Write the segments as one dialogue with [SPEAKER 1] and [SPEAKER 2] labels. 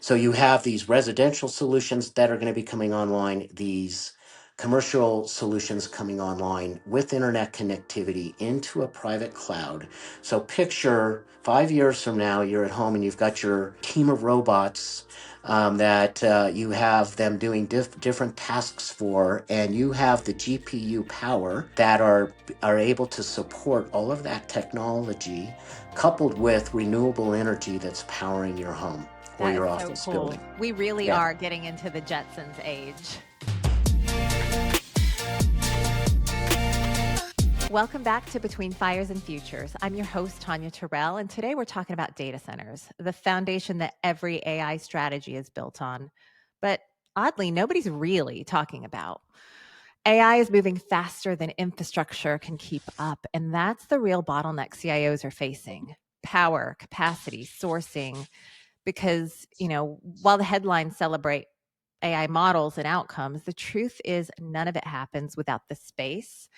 [SPEAKER 1] So you have these residential solutions that are going to be coming online, these commercial solutions coming online with internet connectivity into a private cloud. So picture 5 years from now, you're at home and you've got your team of robots that you have them doing different tasks for, and you have the GPU power that are able to support all of that technology, coupled with renewable energy that's powering your home or
[SPEAKER 2] That is
[SPEAKER 1] your
[SPEAKER 2] so
[SPEAKER 1] office
[SPEAKER 2] cool.
[SPEAKER 1] building.
[SPEAKER 2] We really
[SPEAKER 1] Yeah.
[SPEAKER 2] are getting into the Jetsons age. Welcome back to Between Fires and Futures. I'm your host, Tonya Terrell, and today we're talking about data centers, the foundation that every AI strategy is built on. But oddly, nobody's really talking about. AI is moving faster than infrastructure can keep up, and that's the real bottleneck CIOs are facing. Power, capacity, sourcing, because, while the headlines celebrate AI models and outcomes, the truth is none of it happens without the space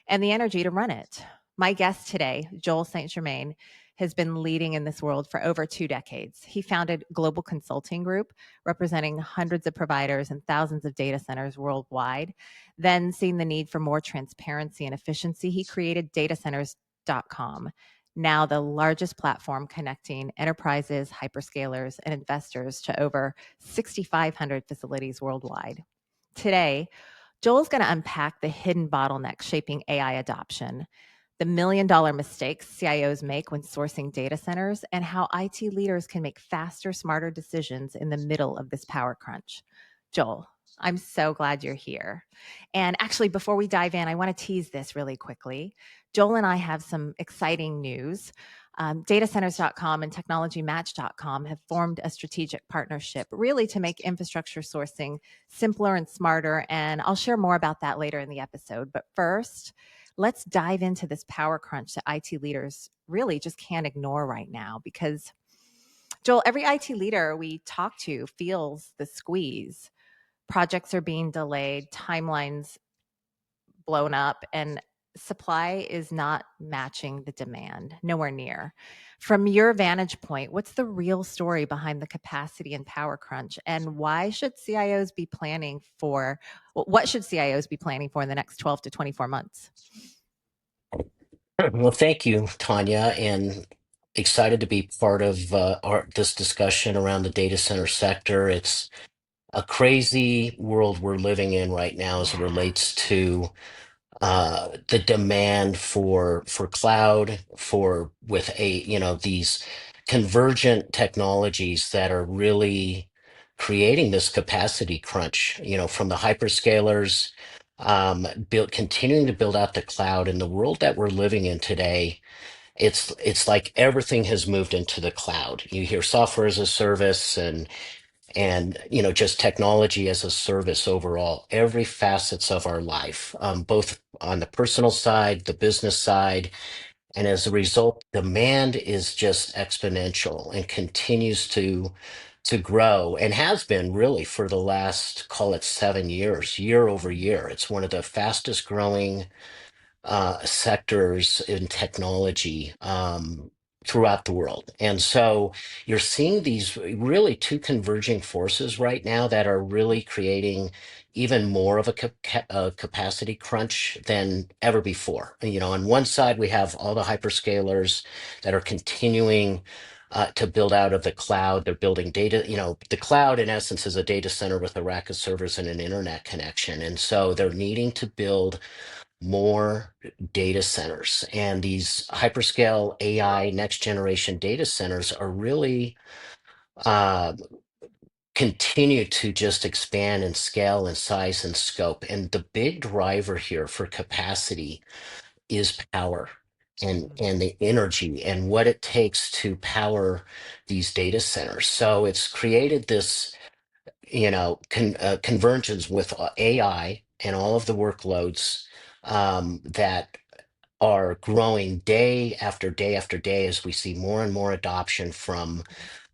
[SPEAKER 2] and the energy to run it. My guest today, Joel St. Germain, has been leading in this world for over 2 decades. He founded Global Consulting Group, representing hundreds of providers and thousands of data centers worldwide. Then, seeing the need for more transparency and efficiency, he created datacenters.com, now the largest platform connecting enterprises, hyperscalers, and investors to over 6,500 facilities worldwide. Today, Joel's going to unpack the hidden bottlenecks shaping AI adoption, the million-dollar mistakes CIOs make when sourcing data centers, and how IT leaders can make faster, smarter decisions in the middle of this power crunch. Joel, I'm so glad you're here. And actually, before we dive in, I want to tease this really quickly. Joel and I have some exciting news. Datacenters.com and technologymatch.com have formed a strategic partnership really to make infrastructure sourcing simpler and smarter. And I'll share more about that later in the episode. But first, let's dive into this power crunch that IT leaders really just can't ignore right now. Because, Joel, every IT leader we talk to feels the squeeze. Projects are being delayed, timelines blown up, and supply is not matching the demand, nowhere near. From your vantage point, what's the real story behind the capacity and power crunch? And why should CIOs be planning for, what should CIOs be planning for in the next 12 to 24 months?
[SPEAKER 1] Well, thank you, Tanya, and excited to be part of this discussion around the data center sector. It's a crazy world we're living in right now as it
[SPEAKER 2] Yeah.
[SPEAKER 1] relates to the demand for cloud, for with these convergent technologies that are really creating this capacity crunch. From the hyperscalers, continuing to build out the cloud in the world that we're living in today. It's like everything has moved into the cloud. You hear software as a service and just technology as a service overall, every facets of our life, both on the personal side, the business side. And as a result, demand is just exponential and continues to grow, and has been really for the last, call it 7 years, year over year. It's one of the fastest growing sectors in technology throughout the world. And so you're seeing these really two converging forces right now that are really creating even more of a capacity crunch than ever before. On one side, we have all the hyperscalers that are continuing to build out of the cloud. They're building data, the cloud in essence is a data center with a rack of servers and an internet connection. And so they're needing to build more data centers. And these hyperscale AI next generation data centers are really uh, continue to just expand and scale and size and scope. And the big driver here for capacity is power. And the energy and what it takes to power these data centers. So it's created this, convergence with AI and all of the workloads that are growing day after day after day as we see more and more adoption from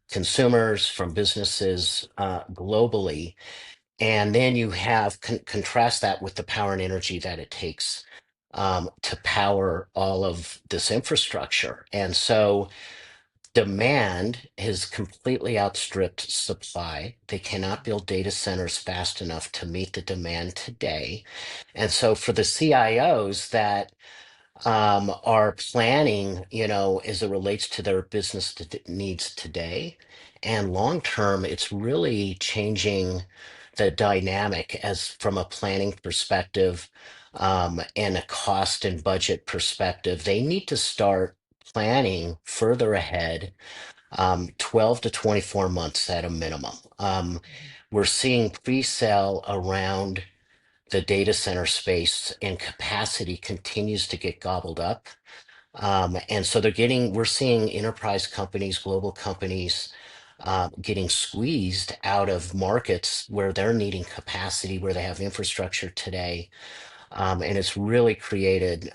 [SPEAKER 1] consumers, from businesses globally. And then you have contrast that with the power and energy that it takes to power all of this infrastructure. And so demand has completely outstripped supply. They cannot build data centers fast enough to meet the demand today. And so for the CIOs that are planning, as it relates to their business needs today and long term, it's really changing the dynamic as from a planning perspective, and a cost and budget perspective. They need to start planning further ahead, 12 to 24 months at a minimum. We're seeing pre-sale around the data center space and capacity continues to get gobbled up. And so we're seeing enterprise companies, global companies, getting squeezed out of markets where they're needing capacity, where they have infrastructure today. And it's really created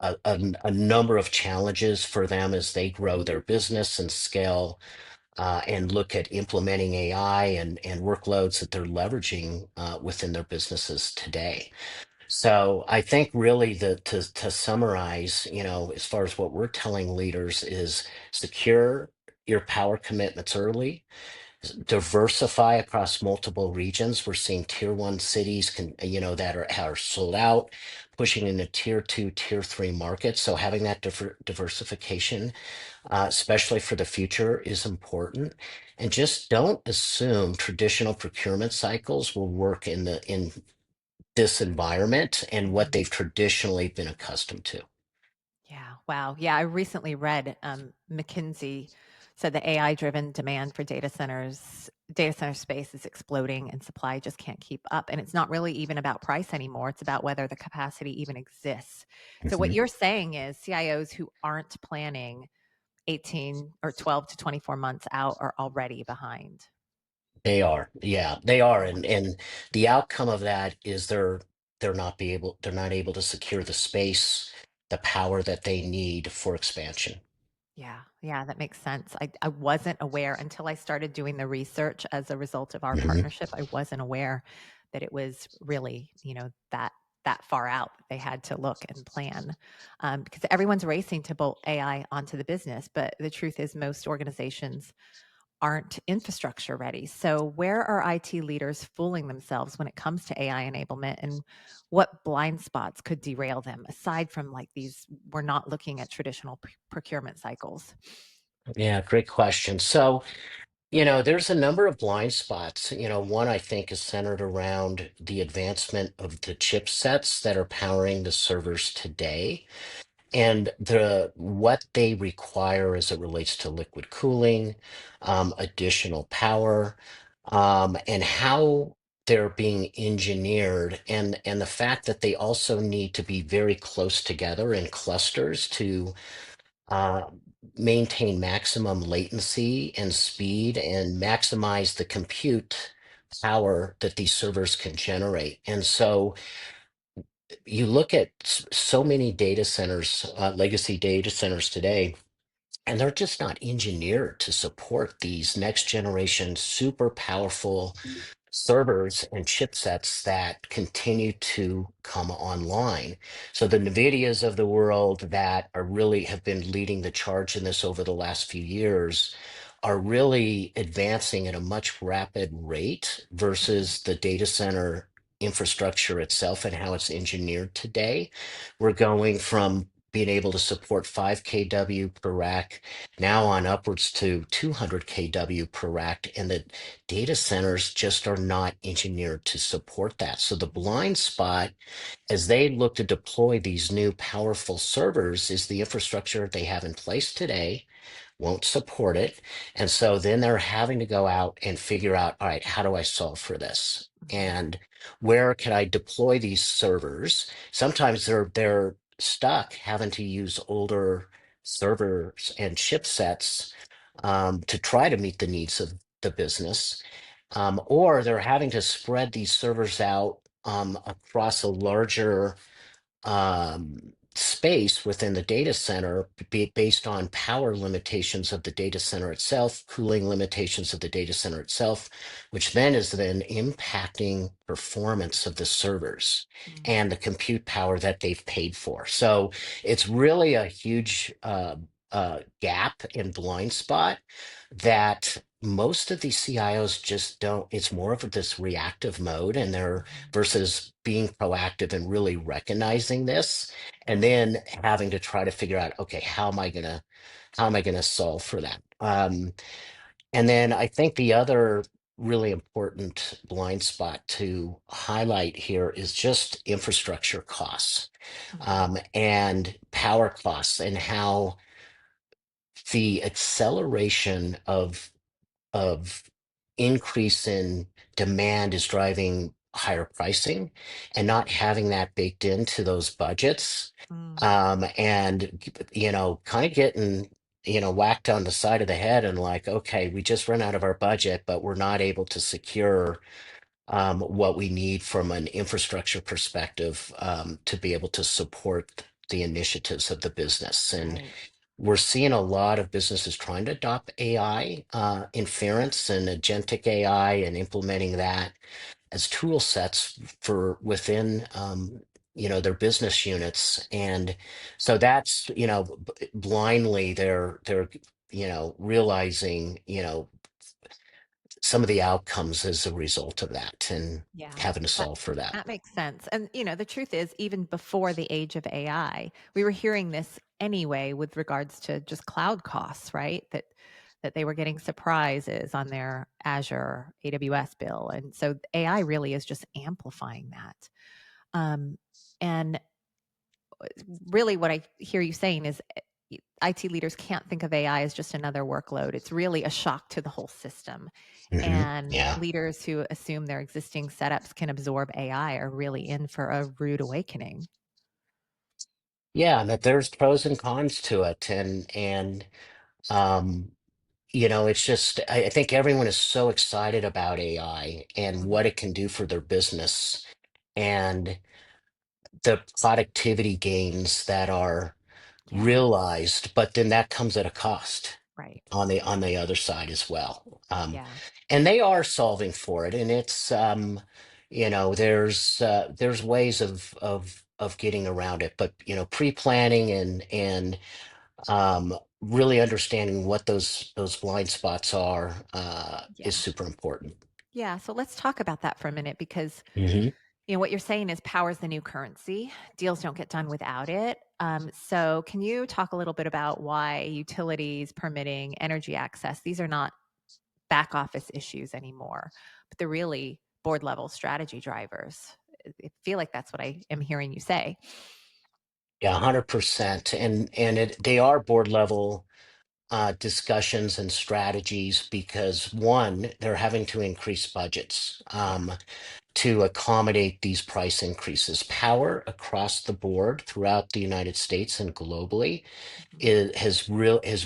[SPEAKER 1] a number of challenges for them as they grow their business and scale, and look at implementing AI and workloads that they're leveraging within their businesses today. So I think really to summarize, as far as what we're telling leaders is secure your power commitments early, diversify across multiple regions. We're seeing tier one cities that are sold out, pushing into tier two, tier three markets. So having that diversification, especially for the future, is important. And just don't assume traditional procurement cycles will work in this environment and what
[SPEAKER 2] Mhm.
[SPEAKER 1] they've traditionally been accustomed to.
[SPEAKER 2] Yeah. Wow. Yeah. I recently read McKinsey said the AI driven demand for data center space is exploding and supply just can't keep up. And it's not really even about price anymore. It's about whether the capacity even exists. So, what
[SPEAKER 1] Mhm.
[SPEAKER 2] you're saying is CIOs who aren't planning 18 or 12 to 24 months out are already behind.
[SPEAKER 1] They are, yeah, they are,
[SPEAKER 2] Yeah.
[SPEAKER 1] and the outcome of that is they're not able to secure the space, the power that they need for expansion.
[SPEAKER 2] Yeah, yeah, that makes sense. I wasn't aware until I started doing the research as a result of our
[SPEAKER 1] Mhm.
[SPEAKER 2] partnership. I wasn't aware that it was really, that far out. They had to look and plan because everyone's racing to bolt AI onto the business. But the truth is, most organizations aren't infrastructure ready. So, where are IT leaders fooling themselves when it comes to AI enablement, and what blind spots could derail them aside from like these? We're not looking at traditional procurement cycles.
[SPEAKER 1] Yeah, great question. So, there's a number of blind spots. One I think is centered around the advancement of the chipsets that are powering the servers today and what they require as it relates to liquid cooling, additional power, and how they're being engineered, and the fact that they also need to be very close together in clusters to uh, maintain maximum latency and speed and maximize the compute power that these servers can generate. And so you look at so many data centers, legacy data centers today, and they're just not engineered to support these next generation super powerful servers and chipsets that continue to come online. So the NVIDIAs of the world that are really have been leading the charge in this over the last few years are really advancing at a much rapid rate
[SPEAKER 2] Mhm.
[SPEAKER 1] versus the data center infrastructure itself and how it's engineered today. We're going from being able to support 5 kW per rack now on upwards to 200 kW per rack, and the data centers just are not engineered to support that. So the blind spot as they look to deploy these new powerful servers is the infrastructure they have in place today won't support it. And so then they're having to go out and figure out, all right, how do I solve for this?
[SPEAKER 2] Mhm.
[SPEAKER 1] And where can I deploy these servers? Sometimes they're stuck having to use older servers and chipsets, to try to meet the needs of the business. Or they're having to spread these servers out across a larger space within the data center based on power limitations of the data center itself, cooling limitations of the data center itself, which then is then impacting performance of the servers
[SPEAKER 2] Mhm.
[SPEAKER 1] and the compute power that they've paid for. So it's really a huge gap and blind spot that most of these CIOs just don't. It's more of this reactive mode, and they're
[SPEAKER 2] Mhm.
[SPEAKER 1] versus being proactive and really recognizing this, and
[SPEAKER 2] Yeah.
[SPEAKER 1] then having to try to figure out, okay, how am I gonna solve for that? And then I think the other really important blind spot to highlight here is just infrastructure costs,
[SPEAKER 2] Mhm.
[SPEAKER 1] and power costs, and how the acceleration of increase in demand is driving higher pricing, and not having that baked into those budgets,
[SPEAKER 2] Mm.
[SPEAKER 1] and kind of getting whacked on the side of the head, and like, okay, we just run out of our budget, but we're not able to secure what we need from an infrastructure perspective, to be able to support the initiatives of the business. And
[SPEAKER 2] Right.
[SPEAKER 1] we're seeing a lot of businesses trying to adopt AI, inference and agentic AI, and implementing that as tool sets for within their business units. And so that's, blindly they're realizing some of the outcomes as a result of that, and
[SPEAKER 2] Yeah.
[SPEAKER 1] having to
[SPEAKER 2] That
[SPEAKER 1] solve for that.
[SPEAKER 2] that makes sense. And the truth is, even before the age of AI, we were hearing this anyway with regards to just cloud costs, right? That they were getting surprises on their Azure AWS bill. And so AI really is just amplifying that. Um, and really what I hear you saying is IT leaders can't think of AI as just another workload. It's really a shock to the whole system. And
[SPEAKER 1] Yeah.
[SPEAKER 2] leaders who assume their existing setups can absorb AI are really in for a rude awakening.
[SPEAKER 1] Yeah, and that there's pros and cons to it. And um it's just, I think everyone is so excited about AI and
[SPEAKER 2] Mhm.
[SPEAKER 1] what it can do for their business, and the productivity gains that are
[SPEAKER 2] Yeah,
[SPEAKER 1] realized, but then that comes at a cost
[SPEAKER 2] right.
[SPEAKER 1] on the other side as well.
[SPEAKER 2] Yeah,
[SPEAKER 1] And they are solving for it, and it's there's ways of getting around it, but pre-planning and really understanding what those blind spots are, is
[SPEAKER 2] yeah.
[SPEAKER 1] super important.
[SPEAKER 2] Yeah, so let's talk about that for a minute because
[SPEAKER 1] Hmm.
[SPEAKER 2] what you're saying is power is the new currency. Deals don't get done without it. So can you talk a little bit about why utilities, permitting, energy access, these are not back office issues anymore, but they're really board level strategy drivers. I feel like that's what I am hearing you say.
[SPEAKER 1] Yeah, 100%. They are board level discussions and strategies, because one, they're having to increase budgets,
[SPEAKER 2] Yeah.
[SPEAKER 1] to accommodate these price increases. Power across the board throughout the United States and globally
[SPEAKER 2] Mhm.
[SPEAKER 1] has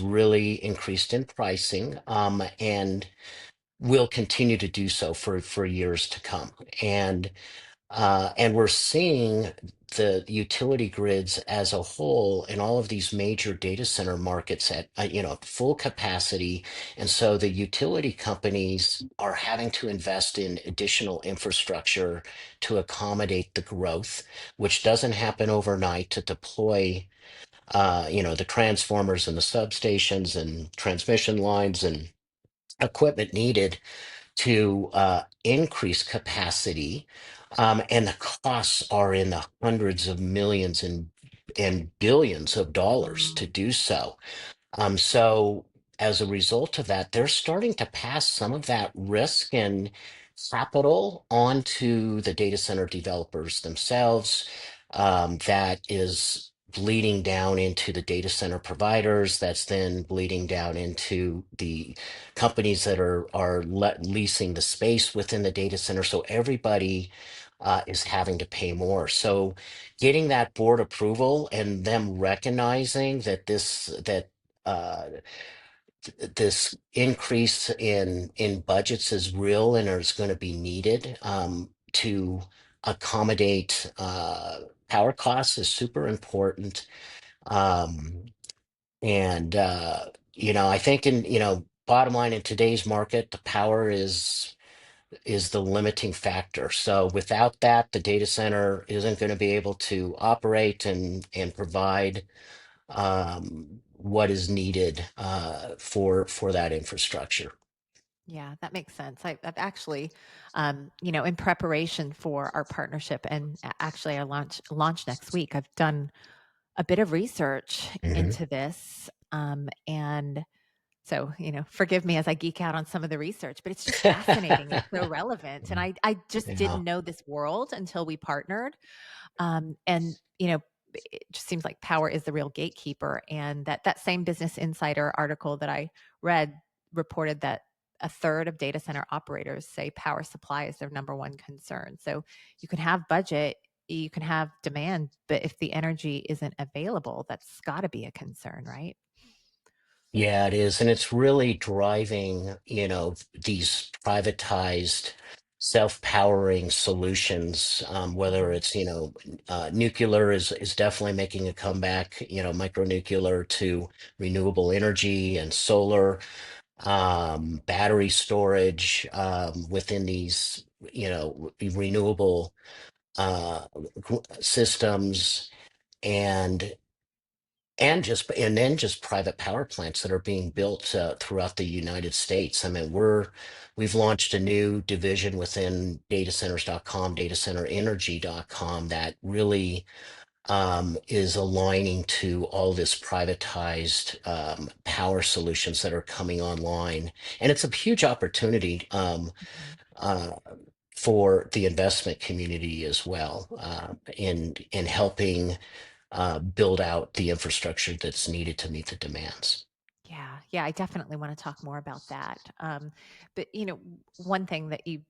[SPEAKER 1] really increased in pricing, and will continue to do so for years to come. And we're seeing the utility grids as a whole in all of these major data center markets at full capacity. And so the utility companies are having to invest in additional infrastructure to accommodate the growth, which doesn't happen overnight, to deploy the transformers and the substations and transmission lines and equipment needed to increase capacity, and the costs are in the hundreds of millions and billions of dollars to
[SPEAKER 2] Mm,
[SPEAKER 1] do so. So as a result of that, they're starting to pass some of that risk and capital onto the data center developers themselves. That is bleeding down into the data center providers. That's then bleeding down into the companies that are leasing the space within the data center. So everybody is having to pay more. So getting that board approval and them recognizing that uh, this increase in budgets is real and is going to be needed, to accommodate power costs, is super important. Um, and I think bottom line, in today's market, the power is the limiting factor. So without that, the data center isn't going to be able to operate and provide what is needed for that infrastructure.
[SPEAKER 2] Yeah, that makes sense. I've actually, in preparation for our partnership and actually our launch next week, I've done a bit of research
[SPEAKER 1] Hmm.
[SPEAKER 2] into this. And so, forgive me as I geek out on some of the research, but it's just fascinating. It's so relevant. And I just
[SPEAKER 1] Yeah.
[SPEAKER 2] didn't know this world until we partnered. And it just seems like power is the real gatekeeper. And that same Business Insider article that I read reported that a third of data center operators say power supply is their number one concern. So you can have budget, you can have demand, but if the energy isn't available, that's got to be a concern, right?
[SPEAKER 1] Yeah, it is. And it's really driving, these privatized, self-powering solutions, whether
[SPEAKER 2] Mhm.
[SPEAKER 1] it's, nuclear is definitely making a comeback, micronuclear to renewable energy and solar, battery storage, within these, renewable systems. And and then just private power plants that are being built throughout the United States. I mean, we've launched a new division within datacenters.com, datacenter energy.com, that really is aligning to all this privatized power solutions that are coming online. And it's a huge opportunity
[SPEAKER 2] Mhm.
[SPEAKER 1] uh, for the investment community as well, in helping build out the infrastructure that's needed to meet the demands.
[SPEAKER 2] Yeah, yeah, I definitely want to talk more about that. But one thing that you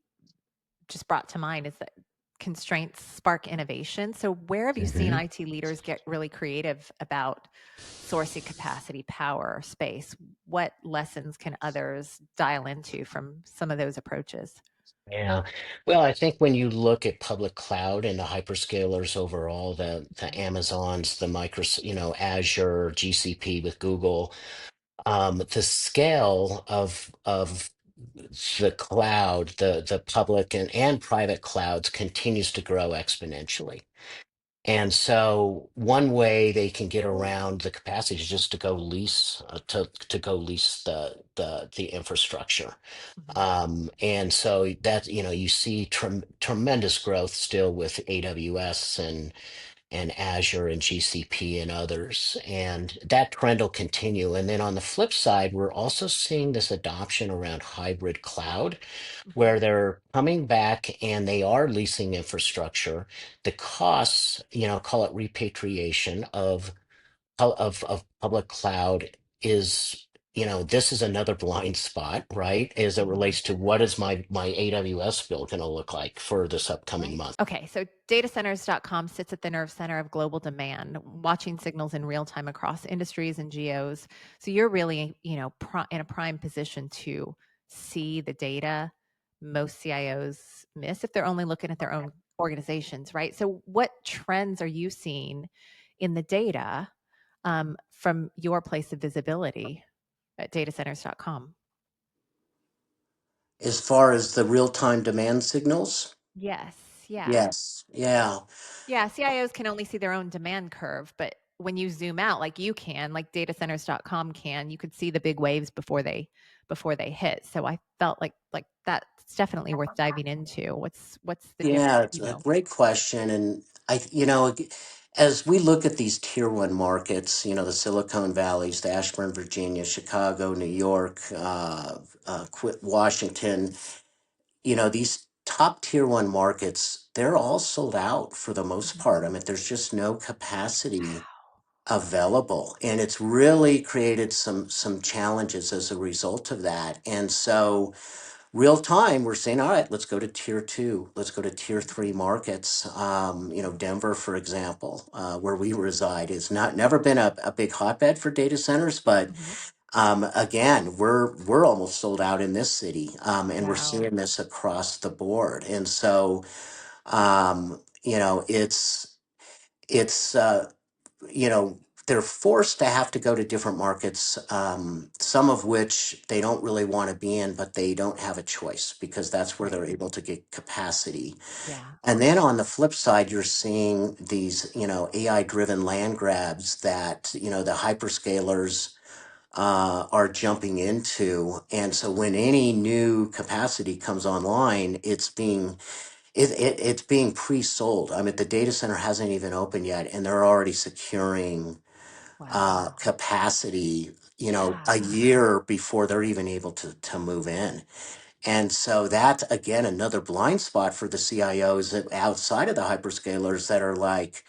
[SPEAKER 2] just brought to mind is that constraints spark innovation. So, where have you seen
[SPEAKER 1] Mhm.
[SPEAKER 2] IT leaders get really creative about sourcing capacity, power, space? What lessons can others dial into from some of those approaches?
[SPEAKER 1] Yeah. Well, I think when you look at public cloud and the hyperscalers overall, the
[SPEAKER 2] Mhm.
[SPEAKER 1] Amazons, the Microsoft, Azure, GCP with Google, the scale of the cloud, the public and private clouds continues to grow exponentially. And so one way they can get around the capacity is just to go lease to go lease the infrastructure.
[SPEAKER 2] Mhm.
[SPEAKER 1] And so that, you see tremendous growth still with AWS and Azure and GCP and others. And that trend will continue. And then on the flip side, we're also seeing this adoption around hybrid cloud,
[SPEAKER 2] Mhm.
[SPEAKER 1] where they're coming back and they are leasing infrastructure. The costs, call it repatriation of public cloud, is, this is another blind spot, right? As it
[SPEAKER 2] Mhm.
[SPEAKER 1] relates to what is my AWS bill going to look like for this upcoming
[SPEAKER 2] Right.
[SPEAKER 1] month.
[SPEAKER 2] Okay. So datacenters.com sits at the nerve center of global demand, watching signals in real time across industries and geos. So you're really, in a prime position to see the data most CIOs miss if they're only looking at their own organizations, right? So what trends are you seeing in the data from your place of visibility at datacenters.com?
[SPEAKER 1] As far as the real-time demand signals,
[SPEAKER 2] Yes. Yeah.
[SPEAKER 1] yes, yeah,
[SPEAKER 2] Yeah, CIOs can only see their own demand curve, but when you zoom out like you can, like datacenters.com can, you could see the big waves before they hit. So I felt like that's definitely worth diving into. What's the
[SPEAKER 1] yeah,
[SPEAKER 2] different,
[SPEAKER 1] it's a great question. And as we look at these tier one markets, the Silicon Valleys, the Ashburn, Virginia, Chicago, New York, Washington, these top tier one markets, they're all sold out for the most
[SPEAKER 2] Mhm.
[SPEAKER 1] part. I mean, there's just no capacity
[SPEAKER 2] Wow.
[SPEAKER 1] available, and it's really created some challenges as a result of that. And so real time, we're saying, all right, let's go to tier two, let's go to tier three markets. Denver, for example, where we reside, is not never been a big hotbed for data centers, but
[SPEAKER 2] Mhm.
[SPEAKER 1] again, we're almost sold out in this city, and we're
[SPEAKER 2] Wow.
[SPEAKER 1] seeing this across the board. And so, um, you know, it's you know they're forced to have to go to different markets, some of which they don't really want to be in, but they don't have a choice because that's where
[SPEAKER 2] Right.
[SPEAKER 1] they're able to get capacity.
[SPEAKER 2] Yeah.
[SPEAKER 1] And then on the flip side, you're seeing these, AI driven land grabs that, the hyperscalers are jumping into. And so when any new capacity comes online, it's being pre-sold. I mean, the data center hasn't even opened yet, and they're already securing
[SPEAKER 2] Wow.
[SPEAKER 1] capacity, a
[SPEAKER 2] Yeah.
[SPEAKER 1] year before they're even able to move in. And so that's again another blind spot for the CIOs outside of the hyperscalers that are like,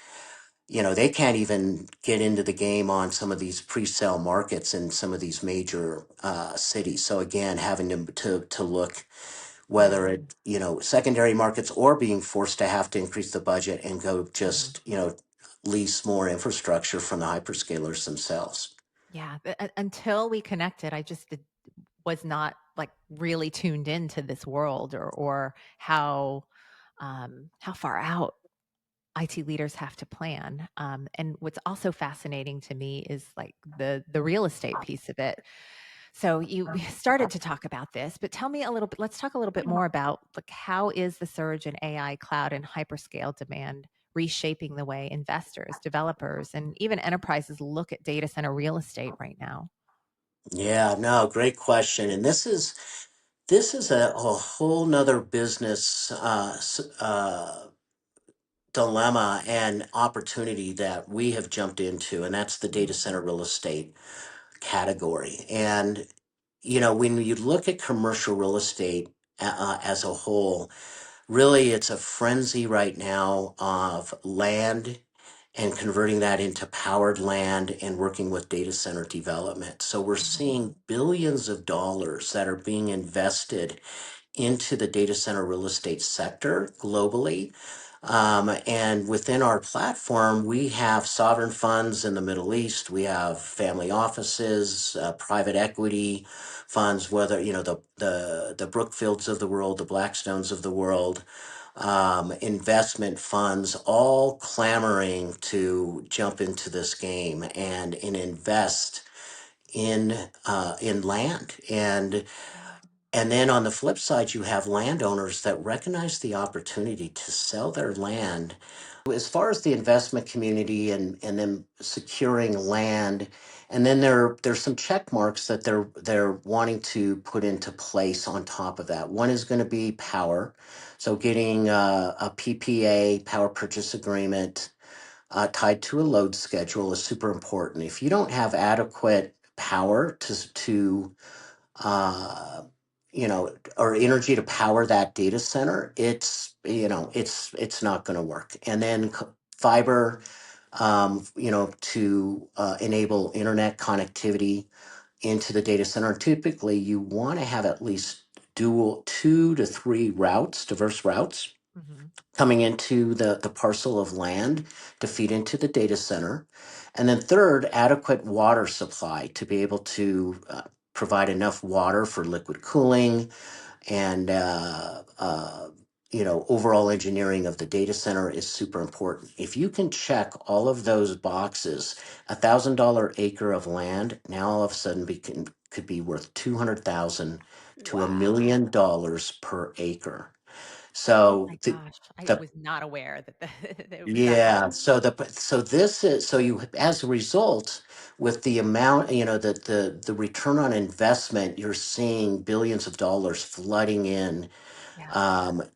[SPEAKER 1] they can't even get into the game on some of these pre-sale markets in some of these major cities. So again, having to look whether
[SPEAKER 2] Yeah.
[SPEAKER 1] it, secondary markets or being forced to have to increase the budget and go
[SPEAKER 2] Mhm.
[SPEAKER 1] just, lease more infrastructure from the hyperscalers themselves.
[SPEAKER 2] Yeah. Until we connected, was not like really tuned into this world or how far out IT leaders have to plan. And what's also fascinating to me is like the real estate piece of it. So you started to talk about this, but tell me a little bit. Let's talk a little bit more about like how is the surge in AI, cloud, and hyperscale demand reshaping the way investors, developers, and even enterprises look at data center real estate right now?
[SPEAKER 1] Yeah, no, great question. And this is a whole nother business dilemma and opportunity that we have jumped into, and that's the data
[SPEAKER 2] Mhm.
[SPEAKER 1] center real estate category. And when you look at commercial real estate as a whole, really it's a frenzy right now of land and converting that into powered land and working with data center development. So we're
[SPEAKER 2] Mhm.
[SPEAKER 1] seeing billions of dollars that are being invested into the data center real estate sector globally. And within our platform, we have sovereign funds in the Middle East. We have family offices, private equity funds, whether, the Brookfields of the world, the Blackstones of the world, investment funds, all clamoring to jump into this game and invest in land. And then on the flip side, you have landowners that recognize the opportunity to sell their land. As far as the investment community and them securing land, and then there's some check marks that they're wanting to put into place on top of that. One is going to be power, so getting a PPA, power purchase agreement, tied to a load schedule is super important. If you don't have adequate power to uh, or energy to power that data center, it's not going to work. And then fiber, to enable internet connectivity into the data center. Typically, you want to have at least dual 2 to 3 routes, diverse routes
[SPEAKER 2] Mhm.
[SPEAKER 1] coming into the parcel of land to feed into the data center. And then third, adequate water supply to be able to provide enough water for liquid cooling and overall engineering of the data center is super important. If you can check all of those boxes, $1,000 acre of land now all of a sudden could be worth 200,000 to
[SPEAKER 2] Wow.
[SPEAKER 1] $1 million per acre.
[SPEAKER 2] Oh
[SPEAKER 1] So
[SPEAKER 2] my gosh. I
[SPEAKER 1] the
[SPEAKER 2] was not aware that that it was that much.
[SPEAKER 1] yeah, so this is so you as a result with the amount, the return on investment, you're seeing billions of dollars flooding in
[SPEAKER 2] Yeah.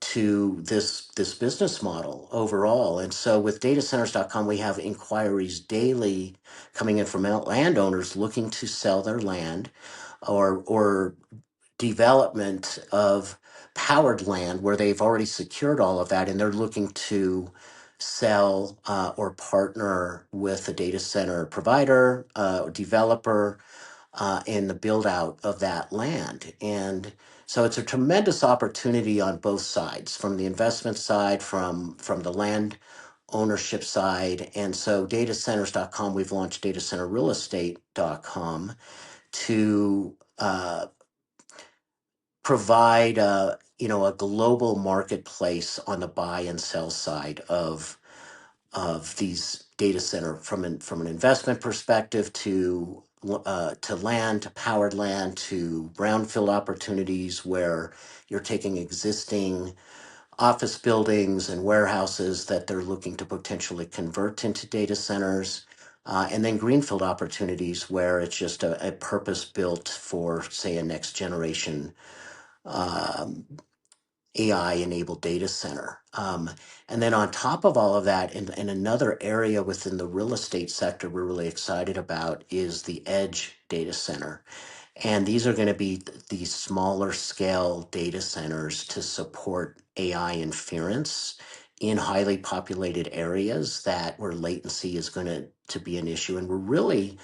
[SPEAKER 1] to this business model overall. And so with datacenters.com, we have inquiries daily coming in from landowners looking to sell their land or development of powered land where they've already secured all of that and they're looking to sell or partner with a data center provider, developer, in the build out of that land. And so it's a tremendous opportunity on both sides, from the investment side, from the land ownership side. And so datacenters.com, we've launched datacenterrealestate.com to provide a global marketplace on the buy and sell side of these data center from an investment perspective to land, to powered land, to brownfield opportunities where you're taking existing office buildings and warehouses that they're looking to potentially convert into data centers. And then greenfield opportunities where it's just a purpose built for, say, a next generation um, AI enabled data center. And then on top of all of that, in another area within the real estate sector we're really excited about is the edge data center. And these are going to be these smaller scale data centers to support AI inference in highly populated areas that where latency is going to be an issue. And we're really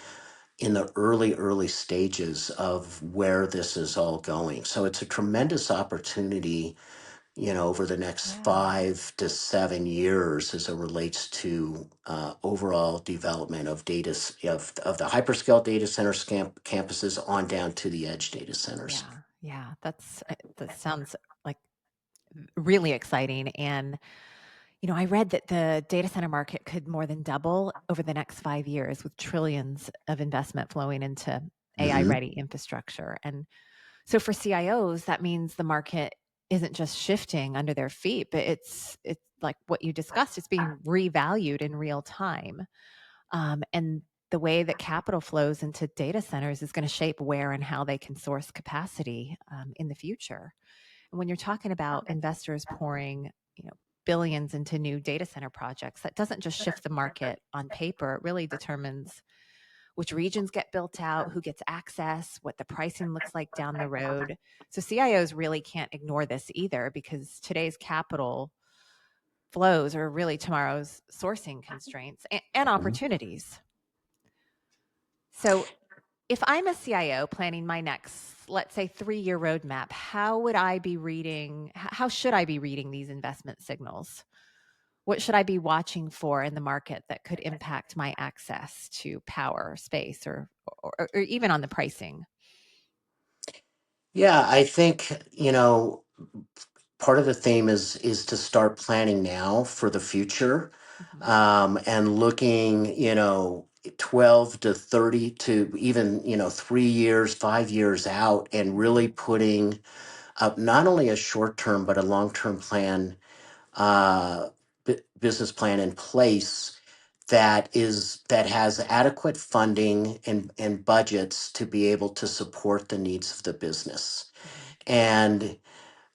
[SPEAKER 1] in the early stages of where this is all going. So it's a tremendous opportunity, over the next
[SPEAKER 2] Yeah.
[SPEAKER 1] 5 to 7 years as it relates to overall development of of the hyperscale data center campuses on down to the edge data centers.
[SPEAKER 2] Yeah. Yeah. That sounds like really exciting. And, I read that the data center market could more than double over the next 5 years with trillions of investment flowing into AI
[SPEAKER 1] Hmm.
[SPEAKER 2] ready infrastructure. And so for CIOs, that means the market isn't just shifting under their feet, but it's like what you discussed, it's being revalued in real time. And the way that capital flows into data centers is going to shape where and how they can source capacity in the future. And when you're talking about investors pouring, billions into new data center projects, that doesn't just shift the market on paper. It really determines which regions get built out, who gets access, what the pricing looks like down the road. So CIOs really can't ignore this either because today's capital flows are really tomorrow's sourcing constraints and opportunities. So if I'm a CIO planning my next, let's say, 3-year roadmap, how should I be reading these investment signals? What should I be watching for in the market that could impact my access to power, space, or even on the pricing?
[SPEAKER 1] Yeah, I think, part of the theme is to start planning now for the future,
[SPEAKER 2] Mhm.
[SPEAKER 1] and looking, 12 to 30 to even, 3 years, 5 years out, and
[SPEAKER 2] Mhm.
[SPEAKER 1] really putting up not only a short term but a long term plan, uh, business plan in place that has adequate funding and budgets to be able to support the needs of the business.
[SPEAKER 2] Mhm.
[SPEAKER 1] And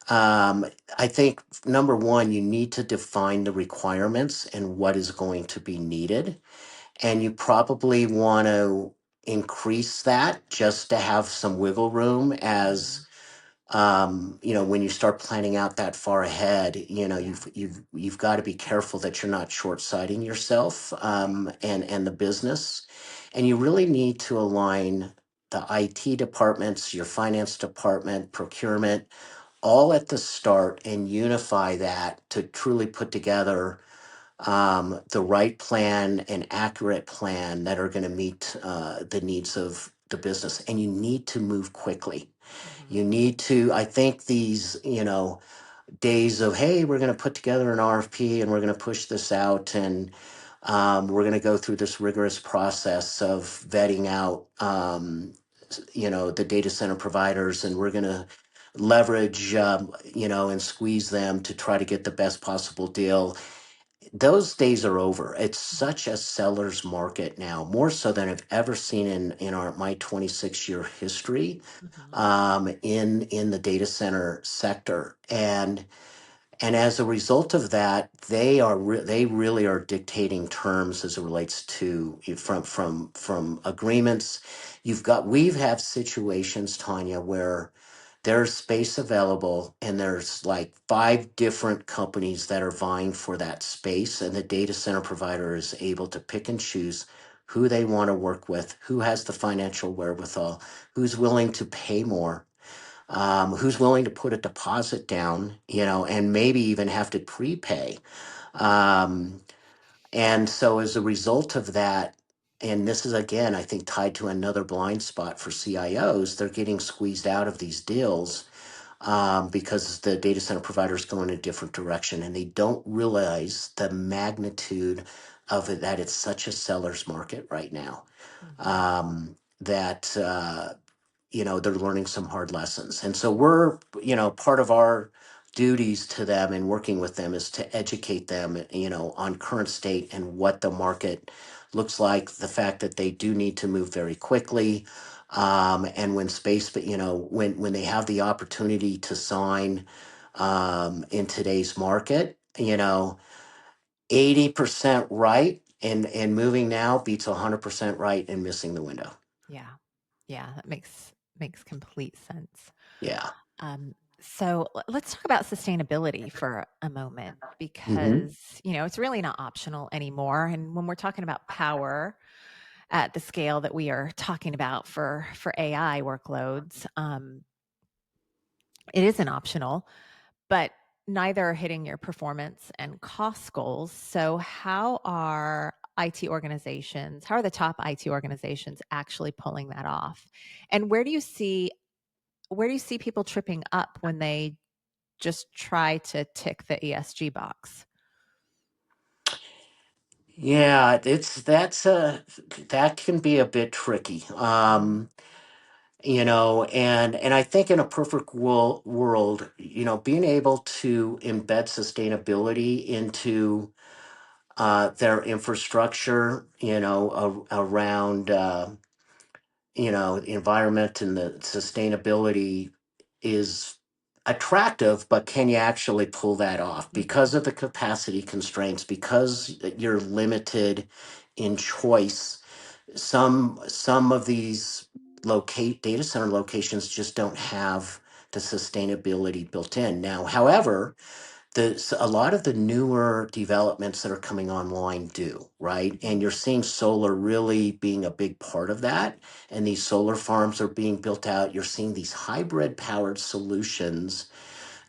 [SPEAKER 1] um, I think number one, you need to define the requirements and what is going to be needed. And you probably want to increase that just to have some wiggle room
[SPEAKER 2] Mhm.
[SPEAKER 1] as when you start planning out that far ahead,
[SPEAKER 2] Yeah.
[SPEAKER 1] you've got to be careful that you're not short-sighting yourself, and the business. And you really need to align the IT departments, your finance department, procurement, all at the start and unify that to truly put together the right plan and accurate plan that are going to meet the needs of the business. And you need to move quickly.
[SPEAKER 2] Mhm.
[SPEAKER 1] You need to, I think these, days of, hey, we're going to put together an RFP and we're going to push this out and we're going to go through this rigorous process of vetting out, the data center providers, and we're going to leverage, and squeeze them to try to get the best possible deal. Those days are over. It's
[SPEAKER 2] Mhm.
[SPEAKER 1] such a seller's market now, more so than I've ever seen in my 26-year history,
[SPEAKER 2] Mhm.
[SPEAKER 1] in the data center sector. And as a result of that, they really are dictating terms as it relates to from agreements. We've had situations, Tanya, where there's space available and there's like 5 different companies that are vying for that space, and the data center provider is able to pick and choose who they want to work with, who has the financial wherewithal, who's willing to pay more, who's willing to put a deposit down, and maybe even have to prepay. Um, and so as a result of that, and this is again, I think, tied to another blind spot for CIOs, they're getting squeezed out of these deals because the data center providers go in a different direction, and they don't realize the magnitude of it, that it's such a seller's market right now.
[SPEAKER 2] Mhm.
[SPEAKER 1] That they're learning some hard lessons, and so we're part of our duties to them and working with them is to educate them on current state and what the market looks like, the fact that they do need to move very quickly, and when space but when they have the opportunity to sign in today's market, 80% right and moving now beats 100% right and missing the window.
[SPEAKER 2] Yeah. Yeah, that makes complete sense.
[SPEAKER 1] Yeah.
[SPEAKER 2] So let's talk about sustainability for a moment
[SPEAKER 1] Hmm.
[SPEAKER 2] because, it's really not optional anymore. And when we're talking about power at the scale that we are talking about for AI workloads, it isn't optional, but neither are hitting your performance and cost goals. So how are the top IT organizations actually pulling that off? And where do you see people tripping up when they just try to tick the ESG box?
[SPEAKER 1] Yeah, that can be a bit tricky.
[SPEAKER 2] Mm,
[SPEAKER 1] And I think in a perfect world, being able to embed sustainability into their infrastructure, around the environment and the sustainability is attractive, but can you actually pull that off because
[SPEAKER 2] mhm,
[SPEAKER 1] of the capacity constraints, because you're limited in choice? Some of these locate data center locations just don't have the sustainability built in now. However, a lot of the newer developments that are coming online do, right? And
[SPEAKER 2] mhm,
[SPEAKER 1] you're seeing solar really being a big part of that. And these solar farms are being built out. You're seeing these hybrid powered solutions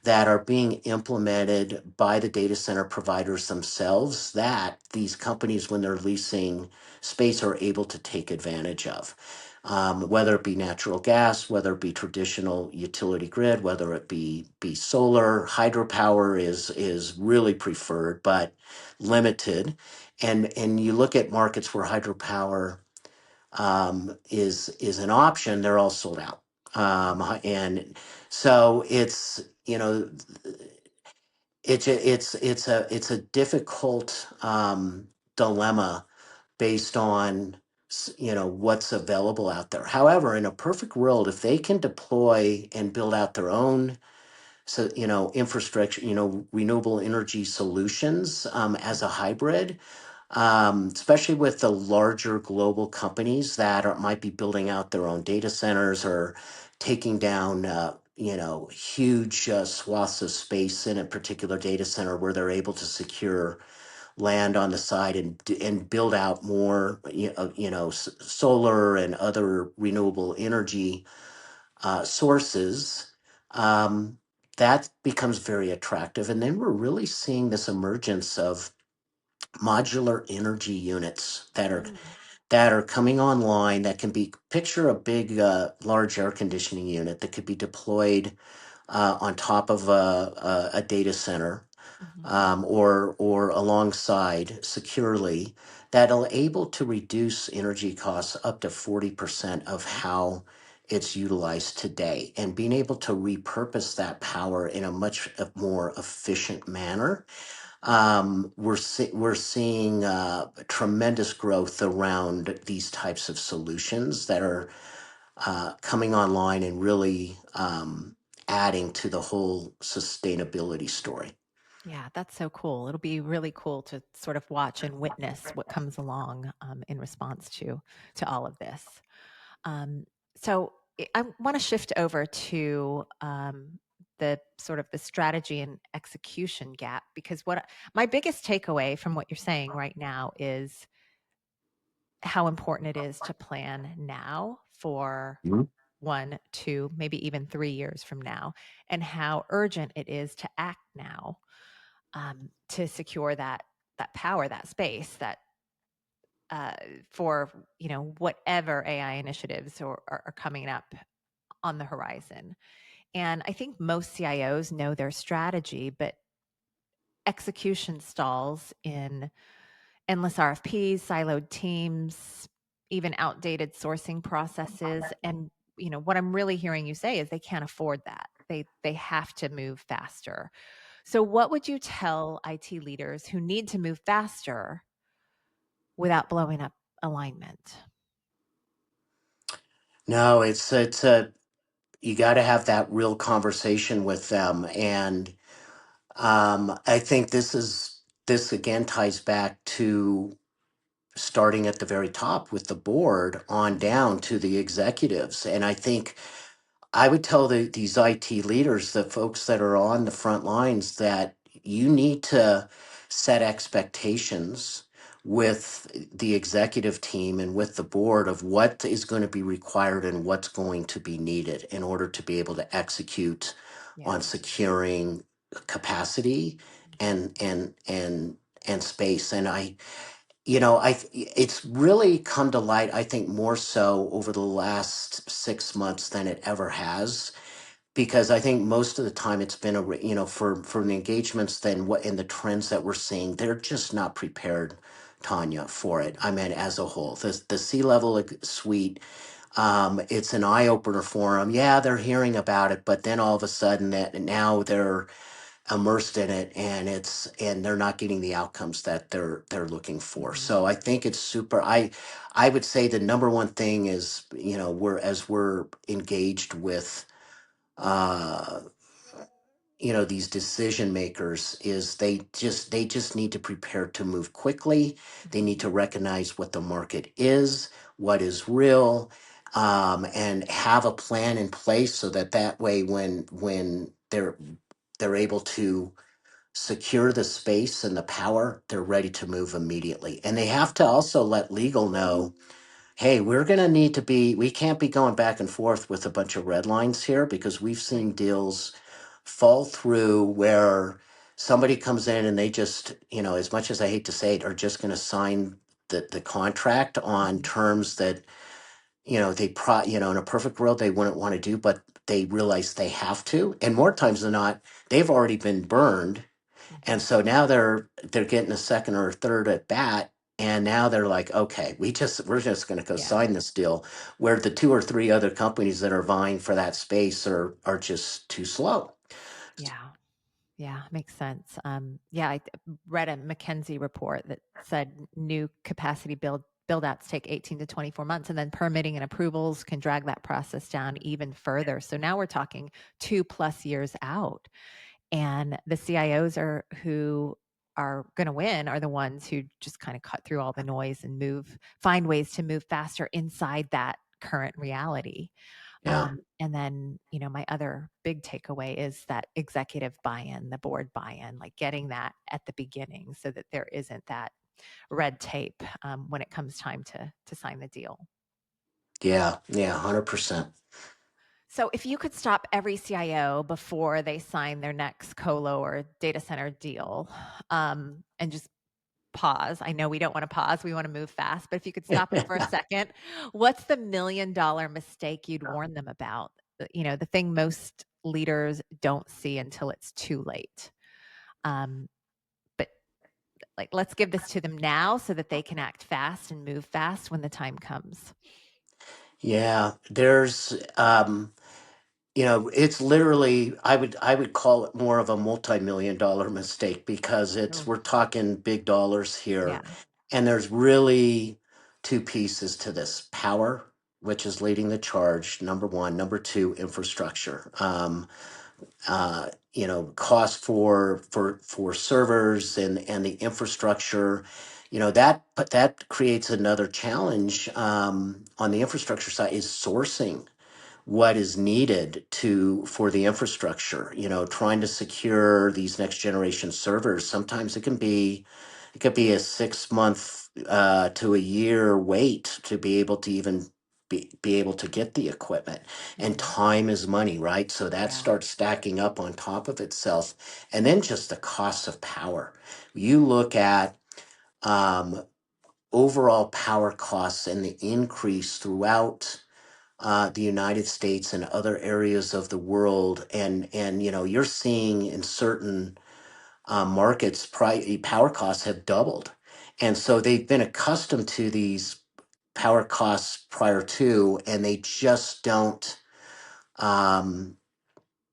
[SPEAKER 1] that are being implemented by the data center providers themselves, that these companies, when they're leasing space, are able to take advantage of. Whether it be natural gas, whether it be traditional utility grid, whether it be solar, hydropower is really preferred, but limited. And you look at markets where hydropower is an option, they're all sold out.
[SPEAKER 2] mhm.
[SPEAKER 1] And so it's a difficult dilemma based on what's available out there. However, in a perfect world, if they can deploy and build out their own infrastructure, renewable energy solutions as a hybrid, especially with the larger global companies that might be building out their own data centers or taking down, huge swaths of space in a particular data center where they're able to secure land on the side and build out more, solar and other renewable energy sources. Um, that becomes very attractive, and then we're really seeing this emergence of modular energy units
[SPEAKER 2] Mm,
[SPEAKER 1] that are coming online, that can be, picture a big large air conditioning unit that could be deployed on top of a data center,
[SPEAKER 2] mhm.
[SPEAKER 1] or alongside securely, that'll able to reduce energy costs up to 40% of how it's utilized today, and being able to repurpose that power in a much more efficient manner. We're seeing tremendous growth around these types of solutions that are coming online and really adding to the whole sustainability story.
[SPEAKER 2] Yeah, that's so cool. It'll be really cool to sort of watch and witness what comes along in response to all of this. Um, so I want to shift over to the sort of the strategy and execution gap because my biggest takeaway from what you're saying right now is how important it is to plan now for
[SPEAKER 1] Mhm.
[SPEAKER 2] 1, 2, maybe even 3 years from now, and how urgent it is to act now, to secure that power, that space, that uh, for whatever AI initiatives are coming up on the horizon. And I think most CIOs know their strategy, but execution stalls in endless RFPs, siloed teams, even outdated sourcing processes. And what I'm really hearing you say is they can't afford that. They have to move faster. So what would you tell IT leaders who need to move faster without blowing up alignment?
[SPEAKER 1] No, it's a you got to have that real conversation with them, and I think this again ties back to starting at the very top with the board on down to the executives, and I think I would tell these IT leaders, the folks that are on the front lines, that you need to set expectations with the executive team and with the board of what is going to be required and what's going to be needed in order to be able to execute
[SPEAKER 2] Yeah.
[SPEAKER 1] on securing capacity
[SPEAKER 2] Mhm.
[SPEAKER 1] and space. And it's really come to light, I think, more so over the last 6 months than it ever has, because I think most of the time it's been for the engagements then what in the trends that we're seeing, they're just not prepared, Tanya, for it. I mean, as a whole, the C-level suite, it's an eye opener for them. Yeah, they're hearing about it, but then all of a sudden that now they're immersed in it, and they're not getting the outcomes that they're looking for.
[SPEAKER 2] Mhm.
[SPEAKER 1] So I think it's super. I would say the number one thing is, we're engaged with uh these decision makers, is they just need to prepare to move quickly. They need
[SPEAKER 2] Mhm.
[SPEAKER 1] to recognize what the market is, what is real, and have a plan in place so that way when they're able to secure the space and the power, they're ready to move immediately. And they have to also let legal know, hey, we're going to need to we can't be going back and forth with a bunch of red lines here, because we've
[SPEAKER 2] Right.
[SPEAKER 1] seen deals fall through where somebody comes in and they just, as much as I hate to say it, are just going to sign the contract on
[SPEAKER 2] Mhm.
[SPEAKER 1] terms that, in a perfect world, they wouldn't want to do, but they realize they have to. And more times than not, they've already been burned, and
[SPEAKER 2] Mhm.
[SPEAKER 1] so now they're getting a second or a third at bat, and now they're like, okay, we're just going to go
[SPEAKER 2] Yeah.
[SPEAKER 1] sign this deal, where the two or three other companies that are vying for that space are just too slow.
[SPEAKER 2] Yeah. Yeah, makes sense. Yeah, read a McKinsey report that said new capacity build outs take 18 to 24 months, and then permitting and approvals can drag that process down even further. So now we're talking 2+ years out, and the CIOs who are going to win are the ones who just kind of cut through all the noise and find ways to move faster inside that current reality.
[SPEAKER 1] Yeah,
[SPEAKER 2] And then, my other big takeaway is that executive buy-in, the board buy-in, like getting that at the beginning so that there isn't that red tape when it comes time to sign the deal.
[SPEAKER 1] yeah, 100%.
[SPEAKER 2] So if you could stop every CIO before they sign their next colo or data center deal, and just pause. I know we don't want to pause. We want to move fast. But if you could stop them for a second, what's the $1 million mistake you'd warn them about? The thing most leaders don't see until it's too late. Um, but like, let's give this to them now so that they can act fast and move fast when the time comes.
[SPEAKER 1] Yeah, there's it's literally, I would call it more of a multi-million-dollar mistake, because
[SPEAKER 2] Oh,
[SPEAKER 1] we're talking big dollars
[SPEAKER 2] yeah.
[SPEAKER 1] here. And there's really two pieces to this: power, which is leading the charge, number one; number two, infrastructure. Cost for servers and the infrastructure, that creates another challenge, on the infrastructure side, is sourcing what is needed for the infrastructure. Trying to secure these next generation servers, sometimes it could be a 6 month to a year wait to be able to even be able to get the equipment. And
[SPEAKER 2] Mhm.
[SPEAKER 1] time is money, right? So that
[SPEAKER 2] Yeah.
[SPEAKER 1] starts stacking up on top of itself. And then just the cost of power. You look at um, overall power costs and the increase throughout, the United States and other areas of the world, and you're seeing in certain markets, power costs have doubled, and so they've been accustomed to these power costs prior to, and they just don't um,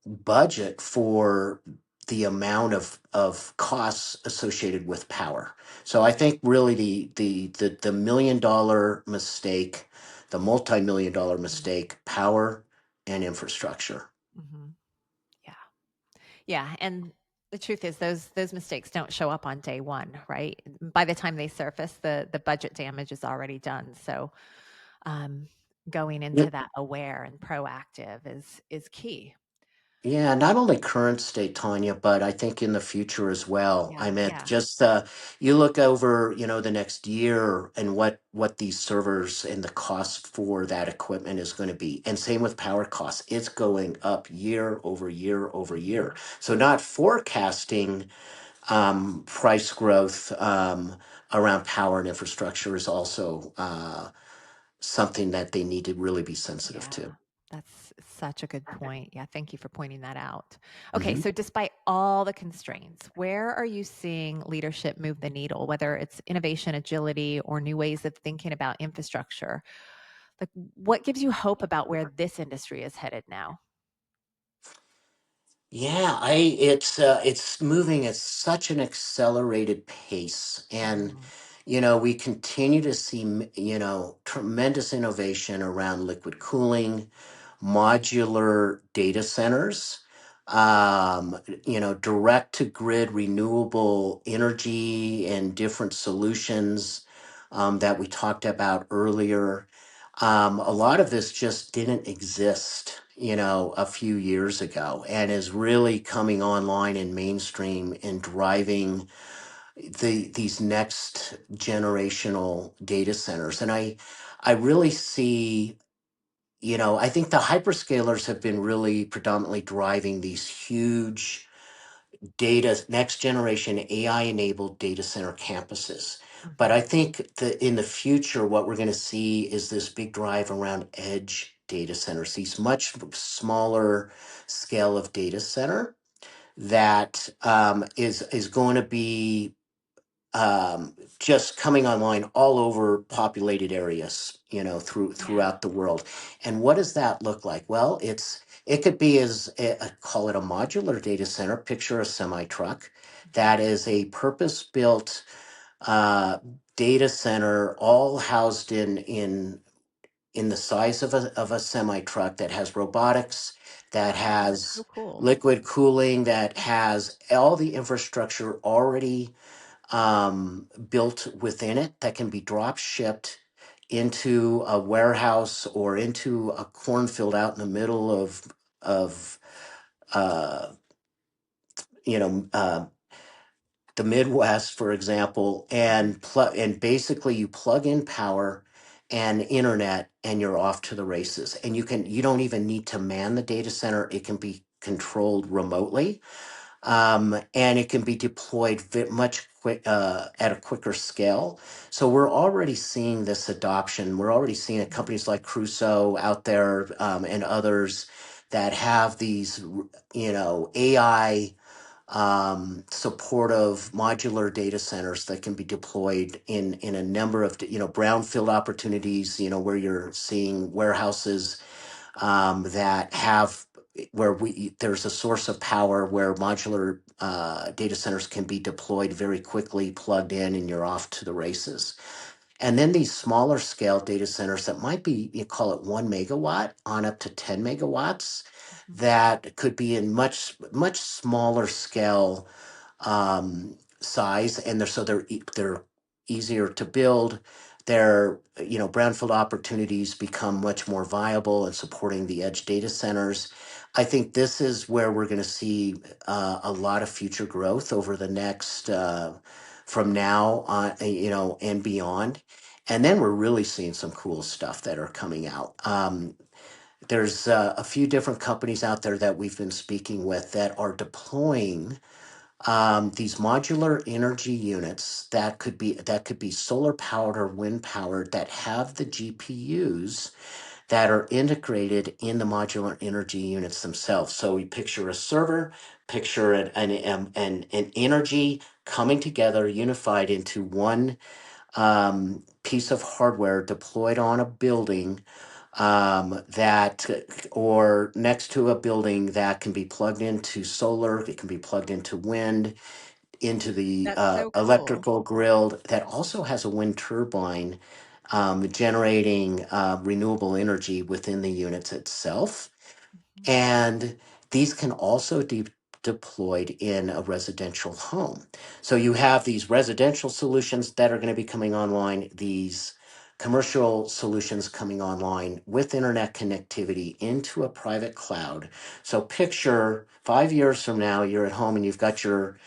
[SPEAKER 1] budget for the amount of costs associated with power. So I think really the $1 million mistake, the multi-million dollar mistake, power and infrastructure.
[SPEAKER 2] Mm-hmm. Yeah. Yeah, and the truth is those mistakes don't show up on day one, right? By the time they surface, the budget damage is already done. So, um, going into that aware and proactive is key.
[SPEAKER 1] Yeah, not only current state, Tanya, but I think in the future as well. I
[SPEAKER 2] Yeah,
[SPEAKER 1] meant
[SPEAKER 2] yeah.
[SPEAKER 1] just you look over, the next year and what these servers and the cost for that equipment is going to be. And same with power costs. It's going up year over year over year.
[SPEAKER 2] Mhm.
[SPEAKER 1] So not forecasting price growth around power and infrastructure is also something that they need to really be sensitive
[SPEAKER 2] Yeah.
[SPEAKER 1] to.
[SPEAKER 2] That's such a good point. Yeah, thank you for pointing that out. Okay,
[SPEAKER 1] Mm-hmm.
[SPEAKER 2] so despite all the constraints, where are you seeing leadership move the needle, whether it's innovation, agility, or new ways of thinking about infrastructure? Like, what gives you hope about where this industry is headed now?
[SPEAKER 1] Yeah, it's moving at such an accelerated pace, and
[SPEAKER 2] Mhm.
[SPEAKER 1] we continue to see tremendous innovation around liquid cooling, modular data centers, direct to grid renewable energy and different solutions that we talked about earlier. A lot of this just didn't exist, a few years ago, and is really coming online in mainstream and driving these next generational data centers. And I really see, I think the hyperscalers have been really predominantly driving these huge next generation AI enabled data center campuses. But
[SPEAKER 2] Mhm.
[SPEAKER 1] I think that in the future, what we're going to see is this big drive around edge data centers, these much smaller scale of data center that is going to be just coming online all over populated areas,
[SPEAKER 2] Yeah.
[SPEAKER 1] throughout the world. And what does that look like? Well, it could be as call it a modular data center. Picture a semi truck
[SPEAKER 2] Mhm.
[SPEAKER 1] that is a purpose built uh, data center, all housed in the size of a semi truck that has robotics, that
[SPEAKER 2] Wow, that's so
[SPEAKER 1] has
[SPEAKER 2] cool.
[SPEAKER 1] liquid cooling, that has all the infrastructure already built within it that can be drop shipped into a warehouse or into a cornfield out in the middle of uh, you know the Midwest, for example,
[SPEAKER 2] Mhm.
[SPEAKER 1] and basically you plug in power and internet and you're off to the races. And you don't even need to man the data center. It can be controlled remotely, and it can be deployed much at a quicker scale. So we're already seeing this adoption. We're already seeing it.
[SPEAKER 2] Mhm.
[SPEAKER 1] Companies like Crusoe out there, and others that have these, AI supportive modular data centers that can be deployed in a number of brownfield opportunities. Where you're seeing warehouses that have where there's a source of power where modular data centers can be deployed very quickly, plugged in, and you're off to the races. And then these smaller scale data centers that might be, you call it 1 megawatt on up to 10 megawatts,
[SPEAKER 2] Mhm.
[SPEAKER 1] that could be in much smaller scale size, and they're easier to build. Their brownfield opportunities become much more viable in supporting the edge data centers. I think this is where we're going to see a lot of future growth over the next from now on, and beyond. And then we're really seeing some cool stuff that are coming out. There's a few different companies out there that we've been speaking with that are deploying these modular energy units that could be solar powered or wind powered, that have the GPUs that are integrated in the modular energy units themselves. So we picture a server, picture an energy coming together, unified into one piece of hardware deployed on a building that or next to a building that can be plugged into solar, it can be plugged into wind, into the
[SPEAKER 2] That's so cool.
[SPEAKER 1] electrical grid that also has a wind turbine generating renewable energy within the units itself.
[SPEAKER 2] Mhm.
[SPEAKER 1] And these can also be deployed in a residential home. So you have these residential solutions that are going to be coming online, these commercial solutions coming online with internet connectivity into a private cloud. So picture 5 years from now, you're at home and you've got your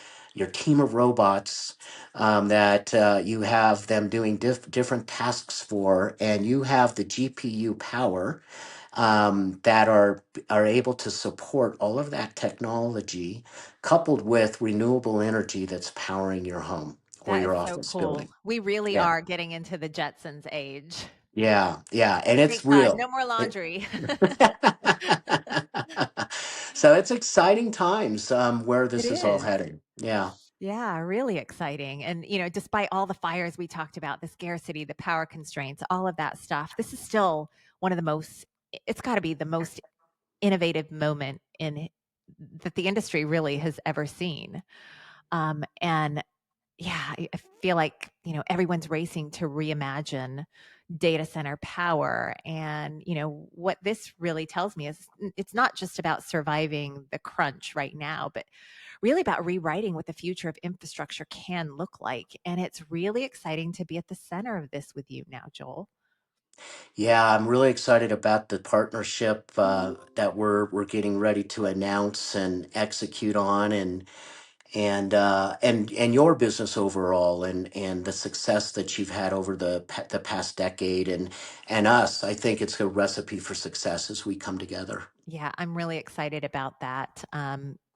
[SPEAKER 1] team of robots that you have them doing different tasks for, and you have the GPU power that are able to support all of that technology, coupled with renewable energy that's powering your home or
[SPEAKER 2] That is
[SPEAKER 1] your
[SPEAKER 2] so
[SPEAKER 1] office building.
[SPEAKER 2] cool. We really
[SPEAKER 1] Yeah,
[SPEAKER 2] are getting into the Jetsons age.
[SPEAKER 1] yeah, and it's
[SPEAKER 2] Thank God,
[SPEAKER 1] real.
[SPEAKER 2] no more
[SPEAKER 1] It-
[SPEAKER 2] laundry.
[SPEAKER 1] so it's exciting times where
[SPEAKER 2] It
[SPEAKER 1] this is all
[SPEAKER 2] is.
[SPEAKER 1] heading. Yeah.
[SPEAKER 2] Yeah, really exciting. And, despite all the fires we talked about, the scarcity, the power constraints, all of that stuff, this is still one of the most, it's got to be the most innovative moment in that the industry really has ever seen. And yeah, I feel like, everyone's racing to reimagine data center power. And, what this really tells me is it's not just about surviving the crunch right now, but really about rewriting what the future of infrastructure can look like. And it's really exciting to be at the center of this with you now, Joel.
[SPEAKER 1] Yeah, I'm really excited about the partnership that we're getting ready to announce and execute on, and your business overall, and the success that you've had over the past decade, and us. I think it's a recipe for success as we come together.
[SPEAKER 2] Yeah, I'm really excited about that.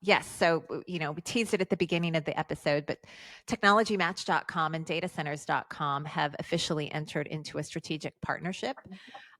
[SPEAKER 2] Yes, so we teased it at the beginning of the episode, but technologymatch.com and datacenters.com have officially entered into a strategic partnership.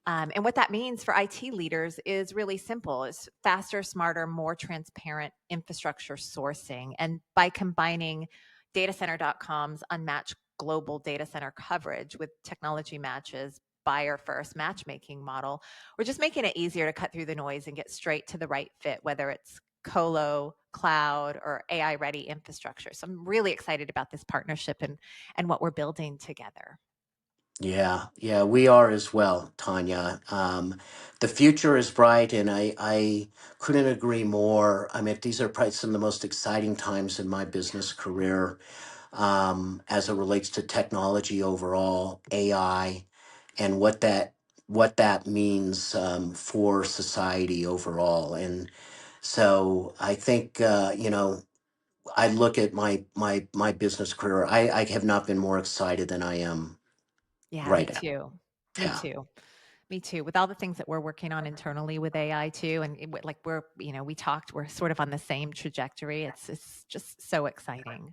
[SPEAKER 2] And what that means for IT leaders is really simple. It's faster, smarter, more transparent infrastructure sourcing. And by combining datacenter.com's unmatched global data center coverage with Technology Match's buyer first matchmaking model, we're just making it easier to cut through the noise and get straight to the right fit, whether it's colo, cloud, or AI ready infrastructure. So I'm really excited about this partnership and what we're building together.
[SPEAKER 1] Yeah, yeah, we are as well, Tanya. The future is bright, and I couldn't agree more. I mean, these are probably some of the most exciting times in my business career as it relates to technology overall, AI, and what that means for society overall. And so I think I look at my business career. I have not been more excited than I am
[SPEAKER 2] Yeah, me
[SPEAKER 1] right now.
[SPEAKER 2] too. Me
[SPEAKER 1] Yeah.
[SPEAKER 2] too. Me too. With all the things that we're working on internally with AI too, and like we talked, we're sort of on the same trajectory. It's just so exciting.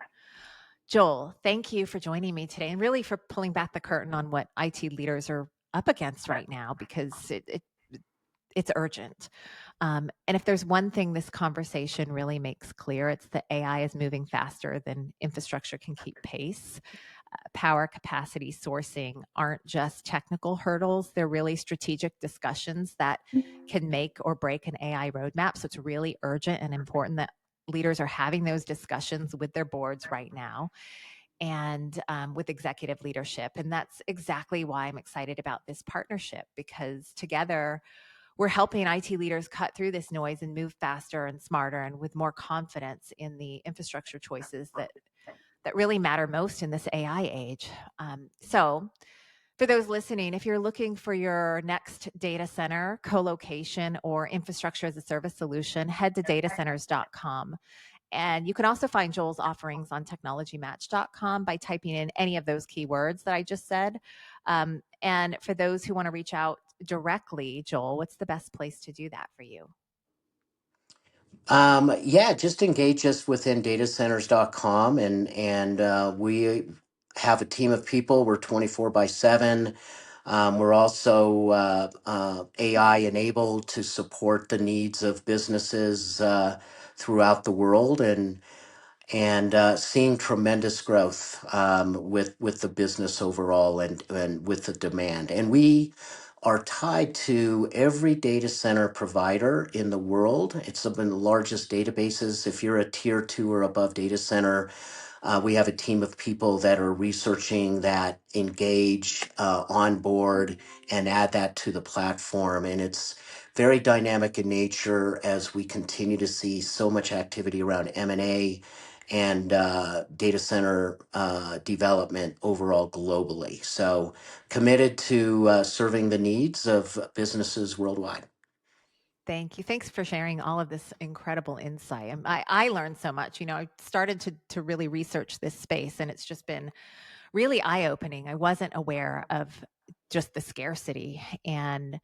[SPEAKER 2] Joel, thank you for joining me today, and really for pulling back the curtain on what IT leaders are up against right now, because it's urgent. And if there's one thing this conversation really makes clear, it's that AI is moving faster than infrastructure can keep pace. Power capacity sourcing aren't just technical hurdles, they're really strategic discussions that can make or break an AI roadmap. So it's really urgent and important that leaders are having those discussions with their boards right now and with executive leadership. And that's exactly why I'm excited about this partnership, because together we're helping IT leaders cut through this noise and move faster and smarter and with more confidence in the infrastructure choices that really matter most in this AI age. So, for those listening, if you're looking for your next data center, co-location, or infrastructure as a service solution, head to datacenters.com. And you can also find Joel's offerings on technologymatch.com by typing in any of those keywords that I just said. And for those who want to reach out directly, Joel, what's the best place to do that for you?
[SPEAKER 1] Yeah, just engage us within datacenters.com, and we have a team of people. We're 24 by 7. We're also AI enabled to support the needs of businesses throughout the world, and seeing tremendous growth with the business overall, and with the demand. And we are tied to every data center provider in the world. It's some of the largest databases. If you're a tier two or above data center, we have a team of people that are researching that, engage, onboard, and add that to the platform. And it's very dynamic in nature as we continue to see so much activity around M&A and data center development overall globally. So committed to serving the needs of businesses worldwide.
[SPEAKER 2] Thank you. Thanks for sharing all of this incredible insight. I learned so much. I started to really research this space, and it's just been really eye opening. I wasn't aware of just the scarcity, and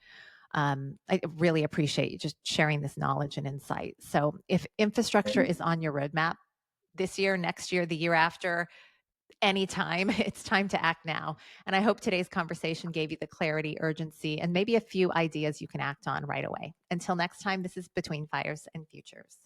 [SPEAKER 2] I really appreciate you just sharing this knowledge and insight. So, if infrastructure is on your roadmap this year, next year, the year after, anytime, it's time to act now. And I hope today's conversation gave you the clarity, urgency, and maybe a few ideas you can act on right away. Until next time, this is Between Fires and Futures.